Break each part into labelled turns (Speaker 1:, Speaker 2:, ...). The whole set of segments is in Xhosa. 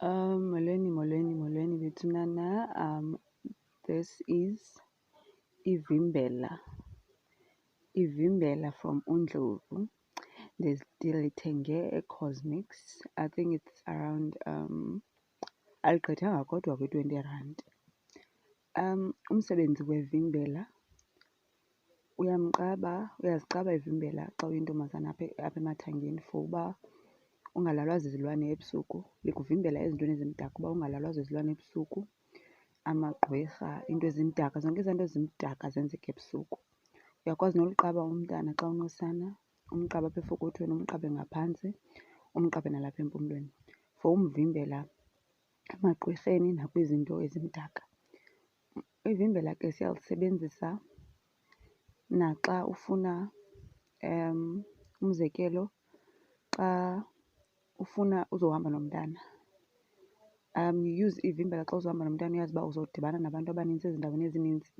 Speaker 1: Molweni bethunana. This is Ivimbela. Ivimbela from Undlovu. Ndilithenge eCosmix. I think it's around aligqithanga kodwa kwi-R20. Umsebenzi wevimbela, uyaziqaba ivimbela xa uyintombazana apha emathangeni for uba ungalalwa zizilwane ebusuku. Likuvimbela ezintweni ezimdaka uba ungalalwa zizilwane ebusuku, amagqwirha, into ezimdaka, zonke ezaa nto zimdaka zenzeka ebusuku. Uyakwazi noliqaba umntana xa unosana, umqabe apha efokothweni, umqabe ngaphantsi, umqabe nalapha empumlweni for umvimbela emagqwirheni nakwizinto ezimdaka. Ivimbela ke siyalisebenzisa naxa ufuna umzekelo, xa ufuna uzohamba nomntana. You use ivimbela xa uzohamba nomntana uyazi uba uzodibana nabantu abanintsi ezindaweni ezininzi.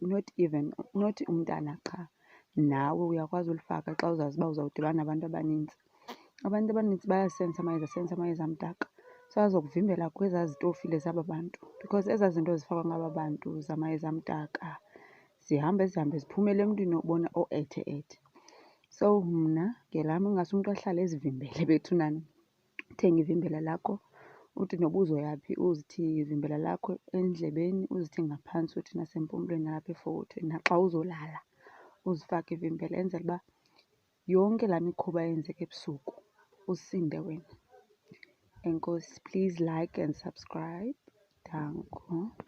Speaker 1: Not umntana qha, nawe uyakwazi ulifaka xa uzazi uba uzawudibana nabantu abanintsi. Abantu abanintsi bayasensa amayeza amdaka. So azokuvimbela kwezaa zitofile zaba bantu because ezaa zinto zifakwa ngaba bantu zamayeza amdaka zihambe ziphumele emntwini obona o-ethe-ethe. So mna ngelam ingase umntu ahlale ezivimbele bethunana. Uthenge ivimbela lakho, uthi noba uzoyaphi uzithi ivimbela lakho endlebeni, uzithi ngaphantsi, uthi nasempumlweni nalapha efokothweni. Naxa uzolala uzifake ivimbela enzela uba yonke laa mikhuba eyenzeka ebusuku usinde wena. Enkosi. Please like and subscribe. Danko.